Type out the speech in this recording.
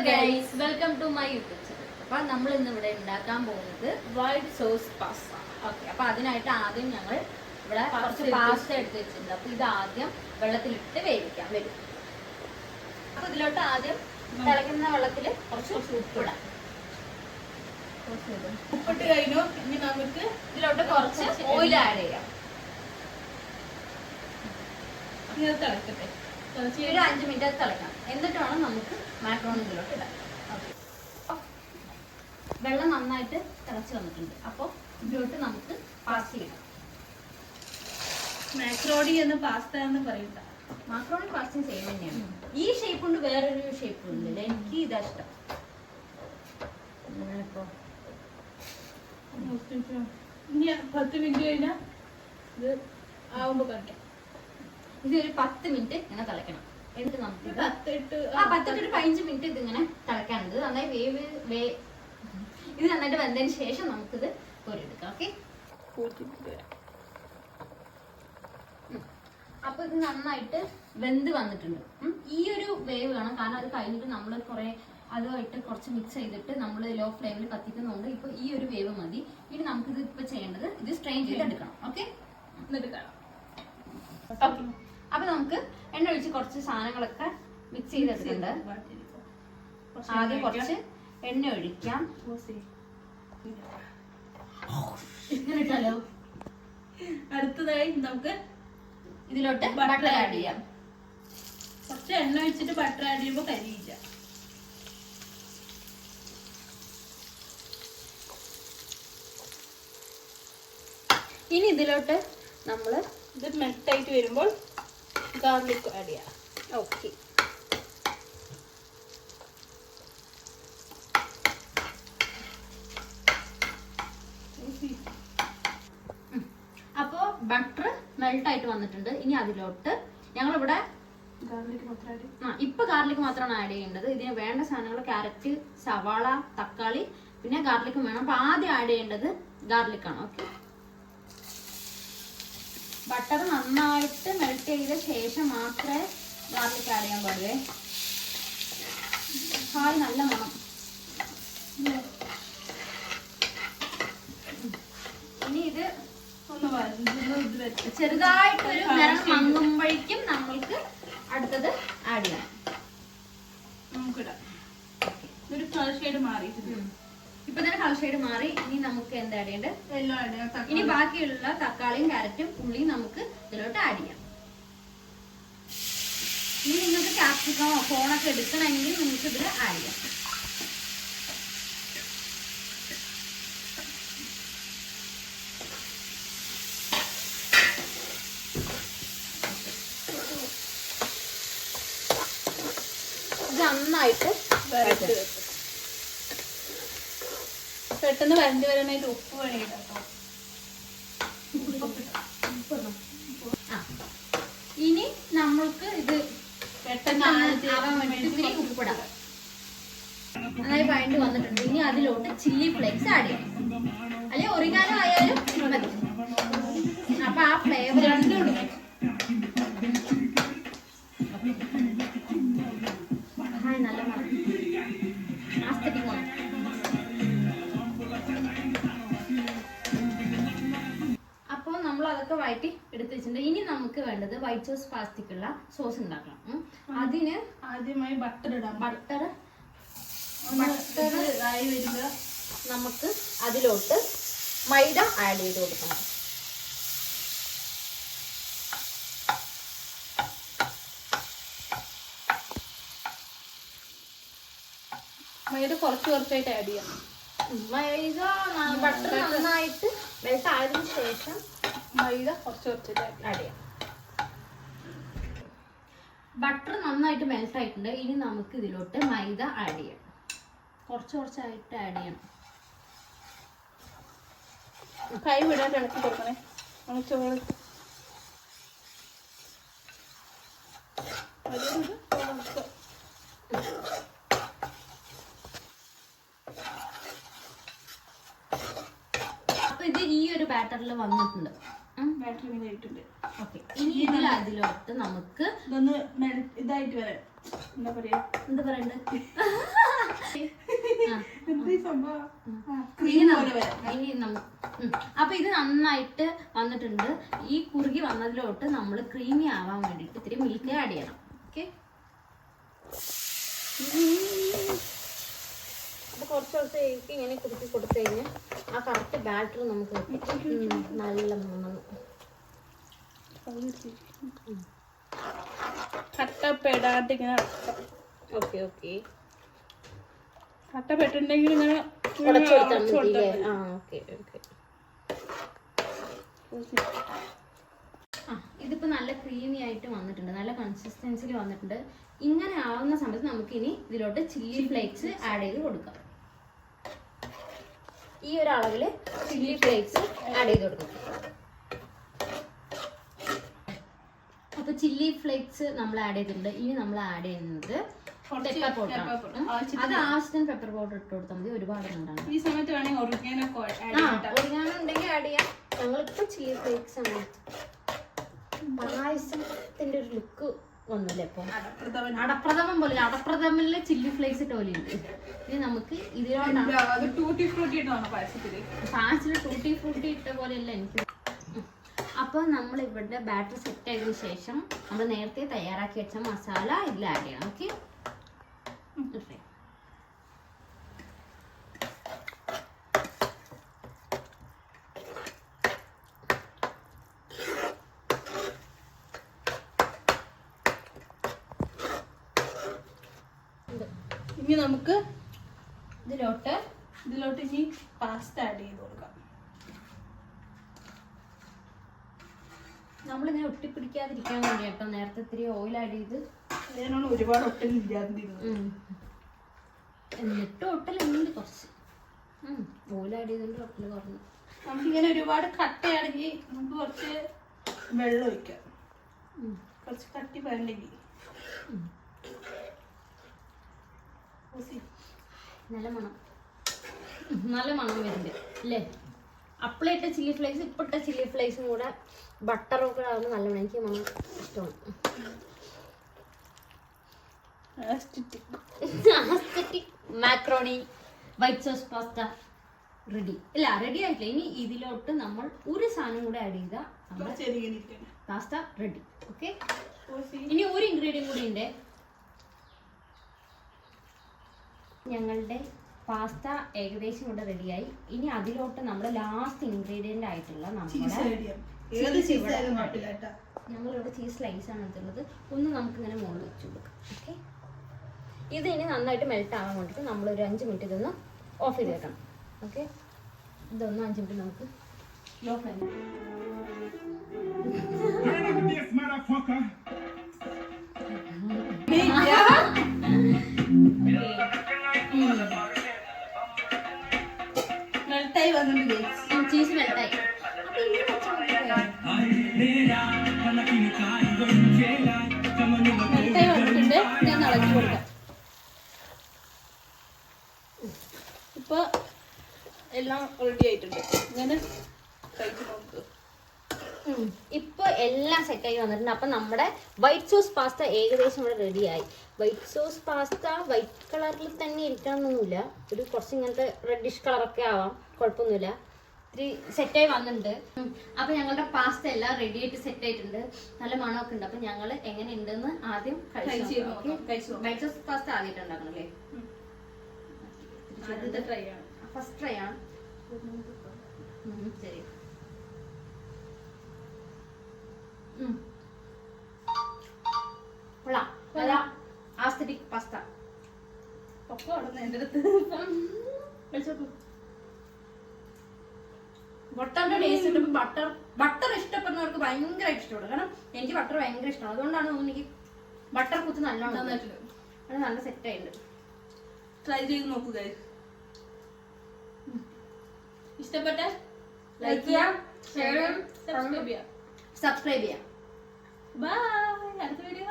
guys, welcome to my YouTube channel. അപ്പോൾ നമ്മൾ ഇന്ന് ഇവിടെ ഉണ്ടാക്കാൻ പോകുന്നത് വൈറ്റ് സോസ് പാസ്ത. ഓക്കേ, അപ്പോൾ അതിനായിട്ട് ആദ്യം ഞങ്ങൾ ഇവിടെ കുറച്ച് പാസ്ത എടുത്ത് വെച്ചിട്ടുണ്ട്. അപ്പോൾ ഇത് ആദ്യം വെള്ളത്തിലിട്ട് വേവിക്കാൻ വരും. അപ്പോൾ ഇതിലോട്ട് ആദ്യം തിളയ്ക്കുന്ന വെള്ളത്തിൽ കുറച്ച് ഉപ്പിടാം. ഉപ്പിട്ട് കഴിഞ്ഞു. ഇനി നമുക്ക് ഇതിലോട്ട് കുറച്ച് ഓയിൽ ആഡ് ചെയ്യാം. തിളക്കട്ടെ. ഒരു 5 മിനിറ്റ് തിളക്കണം. എന്നിട്ട് വേണം നമുക്ക് മാക്രോണി ഇതിലോട്ട് ഇടാം. വെള്ളം നന്നായിട്ട് തിളച്ച് വന്നിട്ടുണ്ട്. അപ്പോൾ ഇതിലോട്ട് നമുക്ക് പാസ്ത ഇടാം. മാക്രോണി എന്ന് പാസ്ത എന്ന് പറയുക. മാക്രോണി പാസ്ത സെയിം തന്നെയാണ്. ഈ ഷേപ്പ് കൊണ്ട് വേറൊരു ഷേപ്പ് ഉണ്ടല്ലേ, എനിക്ക് ഇതാ ഇഷ്ടം. ഇനി 10 മിനിറ്റ് കഴിഞ്ഞാൽ ഇത് ആവുമ്പോൾ കഴിക്കാം. ഇതൊരു 10 മിനിറ്റ് ഇങ്ങനെ തിളയ്ക്കണം. എന്നിട്ട് നമുക്ക് 10 to 15 മിനിറ്റ് ഇതിങ്ങനെ തിളയ്ക്കാനുണ്ട്. നന്നായി ഇത് നന്നായിട്ട് വെന്തതിന് ശേഷം നമുക്കിത് കോരിയെടുക്കാം. ഓക്കെ, അപ്പൊ ഇത് നന്നായിട്ട് വെന്ത് വന്നിട്ടുണ്ട്. ഈ ഒരു വേവ് വേണം, കാരണം അത് കഴിഞ്ഞിട്ട് നമ്മൾ കുറെ അതുമായിട്ട് കുറച്ച് മിക്സ് ചെയ്തിട്ട് നമ്മൾ ലോ ഫ്ലെയിമിൽ കത്തിക്കുന്നുണ്ട്. ഇപ്പൊ ഈ ഒരു വേവ് മതി. ഇനി നമുക്കിത് ഇപ്പൊ ചെയ്യേണ്ടത് ഇത് സ്ട്രെയിൻ ചെയ്തെടുക്കണം. ഓക്കെ, എന്നിട്ട് കാണാം. അപ്പൊ നമുക്ക് എണ്ണ ഒഴിച്ച് കുറച്ച് സാധനങ്ങളൊക്കെ മിക്സ് ചെയ്തെടുക്കുന്നുണ്ട്. ആദ്യം കുറച്ച് എണ്ണ ഒഴിക്കാം. ഇങ്ങനെ ഇട്ടാലോ? അടുത്തതായി നമുക്ക് ഇതിലോട്ട് ബട്ടർ ആഡ് ചെയ്യാം. കുറച്ച് എണ്ണ ഒഴിച്ചിട്ട് ബട്ടർ ആഡ് ചെയ്യുമ്പോൾ കരിയില്ല. ഇനി ഇതിലോട്ട് നമ്മൾ ഇത് മെൽറ്റായിട്ട് വരുമ്പോൾ ഗാർലിക് ആഡ് ചെയ്യാം. ഓക്കെ, അപ്പോ ബട്ടർ മെൽട്ട് ആയിട്ട് വന്നിട്ടുണ്ട്. ഇനി അതിലോട്ട് ഞങ്ങളിവിടെ ഇപ്പൊ ഗാർലിക് മാത്രമാണ് ആഡ് ചെയ്യേണ്ടത്. ഇതിന് വേണ്ട സാധനങ്ങൾ ക്യാരറ്റ്, സവാള, തക്കാളി, പിന്നെ ഗാർലിക്കും വേണം. അപ്പൊ ആദ്യം ആഡ് ചെയ്യേണ്ടത് ഗാർലിക് ആണ്. ഓക്കെ, ബട്ടർ നന്നായിട്ട് മെൽറ്റ് ചെയ്ത ശേഷം മാത്രമേ ഗാർലിക് ആഡ് ചെയ്യാൻ പാടുവേ. ഹായ്, നല്ല മണം. ഇനി ഇത് ചെറുതായിട്ടൊരു നിറം മങ്ങുമ്പോഴേക്കും നമ്മൾക്ക് അടുത്തത് ആഡ് ചെയ്യാം. നമുക്കിടാം. ഒരു കളർ ഷെയ്ഡ് മാറിയിട്ടുണ്ട്. ഇപ്പൊ തന്നെ കളർ ഷെയ്ഡ് മാറി. ഇനി നമുക്ക് എന്താ ആഡ് ചെയ്യേണ്ടത്? എല്ലാം ആഡ് ചെയ്യാം. ഇനി ബാക്കിയുള്ള തക്കാളിയും ക്യാരറ്റും ഉള്ളിയും നമുക്ക് ഇതിലോട്ട് ആഡ് ചെയ്യാം. ഇനി നിങ്ങൾക്ക് ക്യാപ്സിക്കമോ കോണൊക്കെ എടുക്കണമെങ്കിൽ നിങ്ങൾക്ക് ഇതിൽ ആഡ് ചെയ്യാം. ഇത് നന്നായിട്ട് പെട്ടെന്ന് വരണ്ടി വരാനായിട്ട് ഉപ്പ് വേണം. ഇനി നമ്മൾക്ക് ഇത് പെട്ടെന്ന് ഉപ്പിടാം. നന്നായി വഴണ്ടി വന്നിട്ടുണ്ട്. ഇനി അതിലോട്ട് ചില്ലി ഫ്ലേക്സ് ആഡ് ചെയ്യാം. അല്ലെ ഒറിഗാനോ ആയാലും മതി. അപ്പൊ ആ ഫ്ലേവർ രണ്ടും കൊടുക്കും. നല്ല മണം, ആസ്തറ്റിക് മണം. അപ്പോൾ നമ്മൾ അതൊക്കെ വഴറ്റി എടുത്ത് വെച്ചിട്ടുണ്ട്. ഇനി നമുക്ക് വേണ്ടത് വൈറ്റ് സോസ് പാസ്തയ്ക്കുള്ള സോസ് ഉണ്ടാക്കണം. അതിന് ആദ്യമായി ബട്ടർ ഇടാം. ബട്ടർ ആയി വരിക. നമുക്ക് അതിലോട്ട് മൈദ ആഡ് ചെയ്ത് കൊടുക്കണം. മൈദ കുറച്ചായിട്ട് ആഡ് ചെയ്യാം. മൈദ ബട്ടർ നന്നായിട്ട് മെൽറ്റ് ആയതിനു ശേഷം മൈദ കുറച്ചായിട്ട് ആഡ് ചെയ്യാം. ബട്ടർ നന്നായിട്ട് മെൽറ്റ് ആയിട്ടുണ്ട്. ഇനി നമുക്ക് ഇതിലോട്ട് മൈദ ആഡ് ചെയ്യാം. കുറച്ചായിട്ട് ആഡ് ചെയ്യണം. കൈ വിടാൻ ഇളക്കി കൊടുക്കണേ. ചോറ് അപ്പൊ ഇത് ഈ ഒരു ബാറ്ററിൽ വന്നിട്ടുണ്ട്. ബാറ്ററി ഇതായിട്ടുണ്ട്. ഓക്കെ, ഇനി അതിലോട്ട് നമുക്ക് ഇതൊന്ന് ഇതായിട്ട് വരാം. എന്താ പറയാ, എന്താ പറയണ്ടത്? അപ്പൊ ഇത് നന്നായിട്ട് വന്നിട്ടുണ്ട്. ഈ കുറുകി വന്നതിലോട്ട് നമ്മൾ ക്രീമി ആവാൻ വേണ്ടിട്ട് ഇത്തിരി മിൽക്ക് ആഡ് ചെയ്യണം. ഓക്കെ, അപ്പൊ കുറച്ച് ഇങ്ങനെ കുറുക്കി കൊടുത്തു കഴിഞ്ഞാൽ ആ കറക്റ്റ് ബാറ്റർ നമുക്ക് കിട്ടും. നല്ല മണം. കട്ടപ്പെടാണ്ട് ഇങ്ങനെ. ഓക്കെ ഓക്കെ, കട്ടപ്പെട്ടുണ്ടെങ്കിൽ ഇങ്ങനെ ഇതിപ്പോ നല്ല ക്രീമി ആയിട്ട് വന്നിട്ടുണ്ട്, നല്ല കൺസിസ്റ്റൻസിൽ വന്നിട്ടുണ്ട്. ഇങ്ങനെ ആവുന്ന സമയത്ത് നമുക്ക് ഇനി ഇതിലോട്ട് ചില്ലി ഫ്ലേക്സ് ആഡ് ചെയ്ത് കൊടുക്കാം. ഈ ഒരു അളവില് ചില്ലി ഫ്ലേക്സ് ആഡ് ചെയ്ത് കൊടുക്കാം. അപ്പൊ ചില്ലി ഫ്ലേക്സ് നമ്മൾ ആഡ് ചെയ്തിട്ടുണ്ട്. ഇനി നമ്മൾ ആഡ് ചെയ്യുന്നത് പെപ്പർ പൗഡർ. അത് ആവശ്യത്തിന് പെപ്പർ പൗഡർ ഇട്ട് കൊടുത്താൽ മതി, ഒരുപാട് ഉണ്ടാകും. ഈ സമയത്ത് വേണമെങ്കിൽ ഒറിഗാനോ ഉണ്ടെങ്കിൽ ആഡ് ചെയ്യാം. ഞങ്ങളിപ്പോ ചില്ലി ഫ്ലേക്സ് ആണ്. പായസത്തിന്റെ ഒരു ലുക്ക് വന്നില്ലേ ഇപ്പൊ, അടപ്രഥമൻ പോലെ. അടപ്രഥമനിലെ ചില്ലി ഫ്ലേക്സ് ഇട്ട പോലെ ഉണ്ട്. ഇനി നമുക്ക് ഇതിലോട്ടാണ് ടൂട്ടി ഫ്രൂട്ടി പായസത്തിൽ ടൂട്ടി ഫ്രൂട്ടി ഇട്ട പോലെയല്ല എനിക്ക്. അപ്പോൾ നമ്മൾ ഇവിടെ ബാറ്റർ സെറ്റ് ആയതിനു ശേഷം നമ്മൾ നേരത്തെ തയ്യാറാക്കി വെച്ച മസാല ഇതിൽ ആഡ് ചെയ്യണം. ഓക്കെ, ഇനി നമുക്ക് ഇതിലോട്ട് ഇനി പാസ്ത ആഡ് ചെയ്ത് കൊടുക്കാം. നമ്മളിങ്ങനെ ഒട്ടിപ്പിടിക്കാതിരിക്കാൻ വേണ്ടി കേട്ടോ നേരത്തെ ഇത്തിരി ഓയിൽ ആഡ് ചെയ്ത്. അതിനാണ് ഒരുപാട് ഒട്ടലില്ലാതിരുന്നത്. എന്നിട്ട് ഒട്ടലുണ്ട് കുറച്ച്. ഓയിൽ ആഡ് ചെയ്തുകൊണ്ട് ഒട്ടല് കുറഞ്ഞു. നമുക്കിങ്ങനെ ഒരുപാട് കട്ടയാണെങ്കിൽ നമുക്ക് കുറച്ച് വെള്ളം ഒഴിക്കാം. കുറച്ച് കട്ടി വേണ്ടെങ്കിൽ. നല്ല മണം, നല്ല മണം വരുന്നുണ്ട് അല്ലേ? അപ്പളിട്ട ചില്ലി ഫ്ലേക്സ് ഇപ്പിട്ട ചില്ലി ഫ്ലേക്സും കൂടെ ബട്ടറൊക്കെ ആകുമ്പോൾ നല്ല മണം. എനിക്ക് മണം ഇഷ്ടമാണ്. Macaroni white sauce pasta ready. ഇല്ല, റെഡി ആയിട്ടില്ല. ഇനി ഇതിലോട്ട് നമ്മൾ ഒരു സാധനം കൂടെ ആഡ് ചെയ്താൽ പാസ്ത റെഡി. ഓക്കെ, ഇനി ഒരു ഇൻഗ്രീഡിയൻ കൂടി ഉണ്ട്. ഞങ്ങളുടെ പാസ്ത ഏകദേശം ഇവിടെ റെഡിയായി. ഇനി അതിലോട്ട് നമ്മുടെ ലാസ്റ്റ് ഇൻഗ്രീഡിയന്റ് ആയിട്ടുള്ള ഞങ്ങളിവിടെ ചീസ് സ്ലൈസ് ആണ് എടുത്തുള്ളത്. ഒന്ന് നമുക്കിങ്ങനെ മുകളിൽ വെച്ച് കൊടുക്കാം. ഓക്കെ, ഇത് ഇനി നന്നായിട്ട് മെൽറ്റ് ആവാൻ വേണ്ടിയിട്ട് നമ്മളൊരു 5 മിനിറ്റ് ഇതൊന്ന് ഓഫ് ചെയ്ത് വെക്കണം. ഓക്കെ, ഇതൊന്ന് 5 മിനിറ്റ് നമുക്ക് ലോ ഫ്ലെയിം. മെൽട്ടായി വന്നിട്ടുണ്ട്. ചീസ് മെൽട്ടായി. മെൽട്ടായി വന്നിട്ടുണ്ട്. ഞാൻ ഇളക്കി കൊടുക്കാം. ഇപ്പൊ എല്ലാം റെഡി ആയിട്ടുണ്ട്. ഇങ്ങനെ കഴിച്ചു നോക്ക്. ഇപ്പൊ എല്ലാം സെറ്റായി വന്നിട്ടുണ്ട്. അപ്പൊ നമ്മുടെ വൈറ്റ് സോസ് പാസ്ത ഏകദേശം ഇവിടെ റെഡിയായി. വൈറ്റ് സോസ് പാസ്ത വൈറ്റ് കളറിൽ തന്നെ ഇരിക്കണമെന്നൊന്നുമില്ല, ഒരു കുറച്ച് ഇങ്ങനത്തെ റെഡിഷ് കളറൊക്കെ ആവാം, കുഴപ്പമൊന്നുമില്ല. ഇത്തിരി സെറ്റായി വന്നിട്ടുണ്ട്. അപ്പൊ ഞങ്ങളുടെ പാസ്ത എല്ലാം റെഡി ആയിട്ട് സെറ്റ് ആയിട്ടുണ്ട്. നല്ല മണമൊക്കെ ഉണ്ട്. അപ്പൊ ഞങ്ങൾ എങ്ങനെ ഉണ്ടെന്ന് ആദ്യം കഴിച്ചു. വൈറ്റ് സോസ് പാസ്ത ആദ്യമായിട്ട് ഉണ്ടാക്കണല്ലേ? ഫസ്റ്റ് ട്രൈ ആണ്. ശരി, കൊള്ളാം. നല്ല ആസ്തറ്റിക് പാസ്ത. ഒക്കെ അവിടെ എൻ്റെ അടുത്ത് ബട്ടറിന്റെ ടേസ്റ്റ് കിട്ടുമ്പോൾ ബട്ടർ ഇഷ്ടപ്പെടുന്നവർക്ക് ഭയങ്കരമായിട്ട് ഇഷ്ടപ്പെടും. കാരണം എനിക്ക് ബട്ടർ ഭയങ്കര ഇഷ്ടമാണ്. അതുകൊണ്ടാണ് എനിക്ക് ബട്ടർ കുത്ത് നല്ലോണം അത് നല്ല സെറ്റ് ആയിട്ടുണ്ട്. ട്രൈ ചെയ്ത് നോക്കുക. ഇഷ്ടപ്പെട്ട ലൈക്ക് ചെയ്യാം, ഷെയർ ചെയ്യാം, സബ്സ്ക്രൈബ് ചെയ്യാം. സബ്സ്ക്രൈബ് ചെയ്യാം. ബൈ. അടുത്ത വീഡിയോ